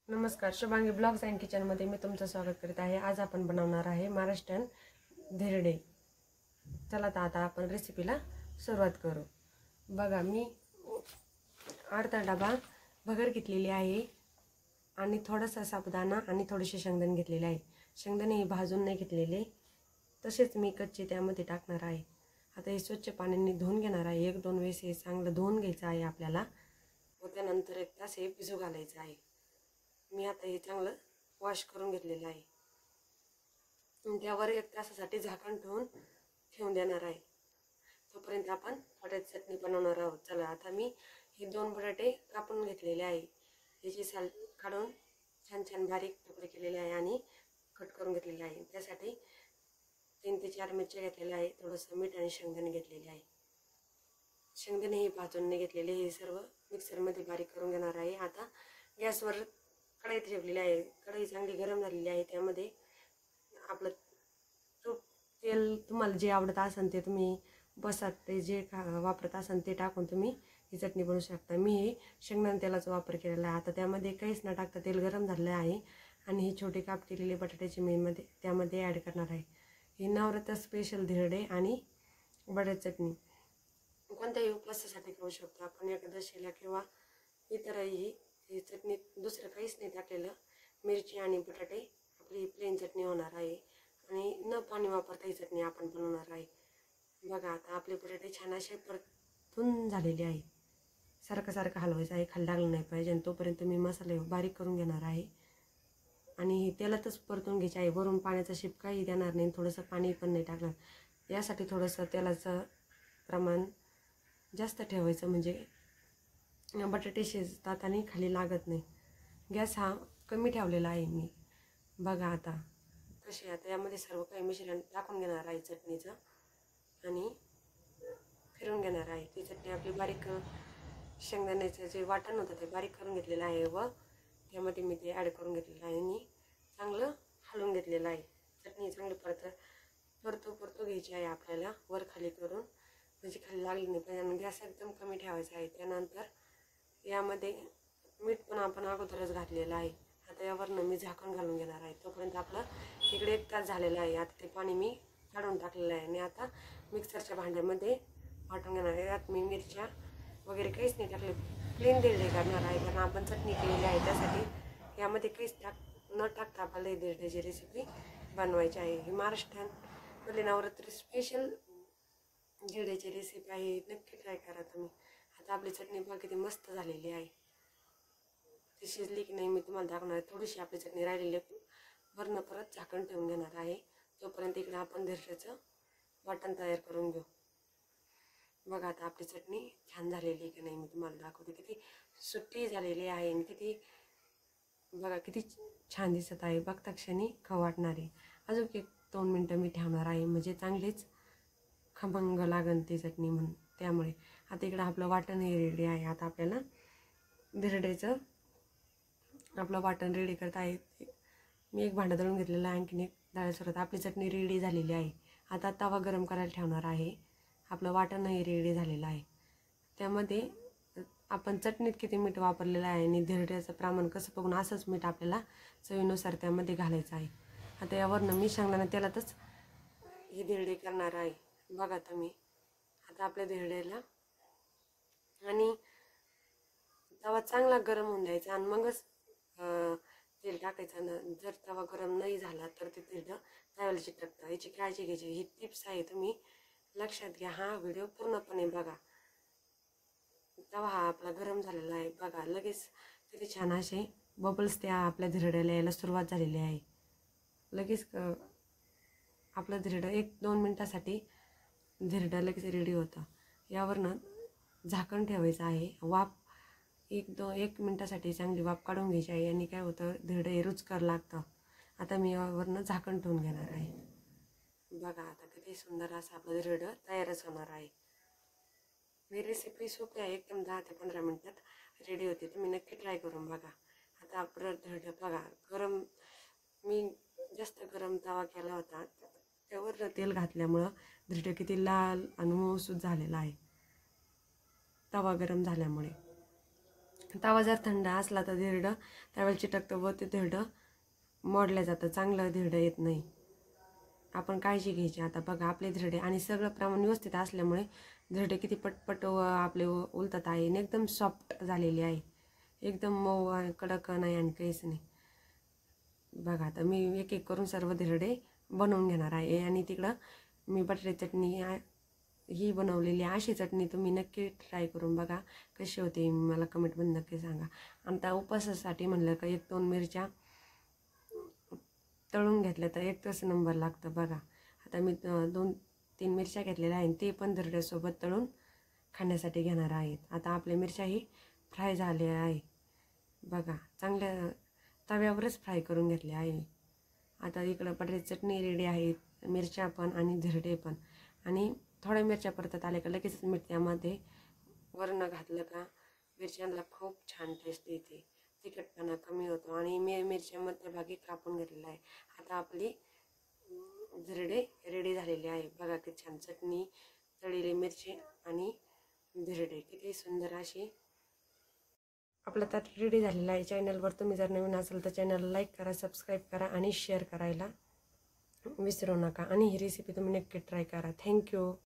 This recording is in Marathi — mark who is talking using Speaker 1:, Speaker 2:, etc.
Speaker 1: नमस्कार, शुभांगी ब्लॉग्स अँड किचनमध्ये मी तुमचं स्वागत करीत आहे। आज आपण बनवणार आहे महाराष्ट्रीयन धिरडे। चला तर आता आपण रेसिपीला सुरुवात करू। बघा, मी अर्धा डबा भगर घेतलेली आहे आणि थोडासा साबुदाणा आणि थोडेसे शेंगदाणे घेतलेले आहे। शेंगदाणे हे भाजून नाही घेतलेले, तसेच मी कच्चे त्यामध्ये टाकणार आहे। आता हे स्वच्छ पाण्याने धुवून घेणार आहे। एक दोन वेळेस हे चांगलं धुवून घ्यायचं आहे आपल्याला व त्यानंतर 1 तास हे भिजू घालायचं आहे। मी आता हे चांगलं वॉश करून घेतलेलं आहे। त्यावर 1 तासासाठी झाकण ठेवून देणार आहे। तोपर्यंत आपण बटाट्याची चटणी बनवणार आहोत। चला, आता मी हे 2 बटाटे कापून घेतलेले आहे। याची साल काढून छान छान बारीक तुकडे केलेले आहे आणि कट करून घेतलेले आहे। त्यासाठी 3 ते 4 मिरच्या घेतलेल्या आहे, थोडंसं मीठ आणि शेंगदाणे घेतलेले आहे। शेंगदाणे हे भाजून नाही घेतलेले, हे सर्व मिक्सरमध्ये बारीक करून घेणार आहे। आता गॅसवर कढई ठेवलेली आहे। कढई चांगली गरम झालेली आहे। त्यामध्ये आपलं तूप तेल तुम्हाला जे आवडत असेल ते तुम्ही बसात ते जे वापरत असाल ते टाकून तुम्ही ही चटणी बनवू शकता। मी हे शेंगदाणे तेलाचा वापर केलेला आहे। आता त्यामध्ये काहीच न टाकता तेल गरम झालेलं आहे आणि ही छोटे काप केलेले बटाट्याची मी त्यामध्ये ॲड करणार आहे। ही नवरात्र स्पेशल धिरडे आणि बटाट्याची चटणी कोणत्याही उपवासासाठी करू शकतो आपण, एकादशीला किंवा इतरही। ही चटणी दुसरं काहीच नाही टाकलेलं, मिरची आणि बटाटे आपली प्लेन चटणी होणार आहे आणि न पाणी वापरता ही चटणी आपण बनवणार आहे। बघा, आता आपले बटाटे छान असे परतून झालेले आहे। सारखं सारखं हलवायचं आहे, खाली लागलं नाही पाहिजे। आणि तोपर्यंत मी मसाले बारीक करून घेणार आहे आणि तेलातच परतून घ्यायचे आहे। वरून पाण्याचा शिपकाही देणार नाही, थोडंसं पाणी पण नाही टाकणार। यासाठी थोडंसं तेलाचं प्रमाण जास्त ठेवायचं, म्हणजे बटाटे शिजतात आणि खाली लागत नाही। गॅस हा कमी ठेवलेला आहे मी। बघा आता कसे, आता यामध्ये सर्व काही मिश्रण टाकून घेणार आहे चटणीचं आणि फिरून घेणार आहे। ती चटणी आपली बारीक शेंगदाण्याचं जे वाटण होतं ते बारीक करून घेतलेलं आहे व त्यामध्ये मी ते ॲड करून घेतलेलं आहे आणि चांगलं हलवून घेतलेलं आहे। चटणी चांगली परतू घ्यायची आहे आपल्याला, वर खाली करून, म्हणजे खाली लागली नाही पाहिजे। आणि गॅस एकदम कमी ठेवायचा आहे। त्यानंतर यामध्ये मीठ पण आपण अगोदरच घातलेलं आहे। आता यावरनं मी झाकण घालून घेणार आहे। तोपर्यंत आपलं इकडे 1 तास झालेला आहे। आता ते पाणी मी काढून टाकलेलं आहे आणि आता मिक्सरच्या भांड्यामध्ये वाटून घेणार आहे। यात मी मिरच्या वगैरे काहीच नाही टाकले, प्लेन धिरडे करणार आहे, कारण आपण चटणी केलेली आहे। त्यासाठी यामध्ये काहीच न टाकता आपल्याला ही धिरड्याची रेसिपी बनवायची आहे। ही महाराष्ट्रामध्ये नवरात्री स्पेशल धिरड्याची रेसिपी आहे, नक्की ट्राय करा तुम्ही। आता आपली चटणी बघा किती मस्त झालेली आहे। ती शिजली की नाही मी तुम्हाला दाखवणार आहे। थोडीशी आपली चटणी राहिलेली आहे, वरनं परत झाकण ठेवून घेणार आहे। तोपर्यंत इकडे आपण धिरड्याचं वाटण तयार करून घेऊ। बघा, आता आपली चटणी छान झालेली की नाही मी तुम्हाला दाखवते। किती सुट्टी झालेली आहे आणि बघा किती छान दिसत आहे, बघता क्षणी खाऊ वाटणारी। अजून 1-2 मिनटं मी ठेवणार आहे, म्हणजे चांगलीच खमंग लागन ती चटणी म्हणून। त्यामुळे आता इकडं आपलं वाटण हे रेडी आहे। आता आपल्याला धिरड्याचं आपलं वाटण रेडी करता आहे। मी एक भांडं दळून घेतलेलं आहे, आणखीन एक दळायचं। आपली चटणी रेडी झालेली आहे। आता तवा गरम करायला ठेवणार आहे। आपलं वाटणही रेडी झालेलं आहे। त्यामध्ये आपण चटणीत किती मीठ वापरलेलं आहे आणि धिरड्याचं प्रमाण कसं बघून असंच मीठ आपल्याला चवीनुसार त्यामध्ये घालायचं आहे। आता यावरनं मी शेंगदाणा तेलातच हे धिरडे करणार आहे। बघा तुम्ही, आता आपल्या धिरड्याला आणि तवा चांगला गरम होऊन द्यायचा आणि मगच तेल टाकायचं ना। जर तवा गरम नाही झाला तर ते धिरडं तव्याला चिटकतं, याची काळजी घ्यायची। ही टिप्स आहे, तुम्ही लक्षात घ्या। हा व्हिडिओ पूर्णपणे बघा। तवा हा आपला गरम झालेला आहे, बघा लगेच किती छान असे बबल्स त्या आपल्या धिरड्याला यायला सुरुवात झालेली आहे। लगेच आपलं धिरडं 1-2 मिनटासाठी धिरडं लगेच रेडी होतं। यावरनं झाकण ठेवायचं आहे। वाफ 1 मिनटासाठी चांगली वाफ काढून घ्यायची आहे आणि काय होतं, धिरडं हे रुचकर लागतं। आता मी यावरनं झाकण ठेवून घेणार आहे। बघा, आता किती सुंदर असं आपलं धिरडं तयारच होणार आहे। ही रेसिपी सोपी आहे, एकदम 10 ते 15 मिनटात रेडी होते। तुम्ही नक्की ट्राय करून बघा। आता आपलं धिरडं बघा गरम, मी जास्त गरम तवा केला होता, त्यावर तेल घातल्यामुळं धिरडं किती लाल आणि मऊसूत झालेलं आहे तवा गरम झाल्यामुळे। तवा जर थंड असला तर धिरडं त्यावेळेला चिटकतं व ते धिरडं मोडलं जातं, चांगलं धिरडं येत नाही. आपण काळजी घ्यायची. आता बघा आपले धिरडे आणि सगळं प्रमाण व्यवस्थित असल्यामुळे धिरडे किती पटपट आपले उलटत आहे आणि एकदम सॉफ्ट झालेले आहे, एकदम मऊ आहे, कडक नाही आणि काहीच नाही. बघा आता मी एक एक करून सर्व धिरडे बनवून घेणार आहे. आणि तिकडं मी बटाट्याची चटणी ही बनवलेली आहे. अशी चटणी तुम्ही नक्की ट्राय करून बघा कशी होते, मला कमेंटमध्ये नक्की सांगा. आता उपवासासाठी म्हणलं का 1-2 मिरच्या तळून घेतल्या तर एकच नंबर लागतं. बघा आता मी 2-3 मिरच्या घेतलेल्या आहेत, ते पण धिरड्यासोबत तळून खाण्यासाठी घेणार आहेत. आता आपल्या मिरच्याही फ्राय झाल्या आहे. बघा चांगल्या तव्यावरच फ्राय करून घेतले आहे. आता इकडं बटाट्याची चटणी रेडी आहे, मिरच्या पण आणि धिरडे पण. आणि थोड्या मिरच्या परतत आल्या का लगेचच मीठ त्यामध्ये वरण घातलं का मिरच्यांना खूप छान टेस्ट येते, तिखटपणा कमी होतो. आणि मिरच्या मध्यभागी कापून घेतलेला आहे. आता आपली धिरडे रेडी झालेले आहे. बघा किती छान चटणी, तळलेली मिरची आणि धिरडे किती सुंदर अशी आपलं ताट रेडी झालेलं आहे. चॅनलवर तुम्ही जर नवीन असाल तर चॅनलला लाईक करा, सबस्क्राईब करा आणि शेअर करायला विसरू नका. आणि ही रेसिपी तुम्ही नक्की ट्राय करा. थँक्यू.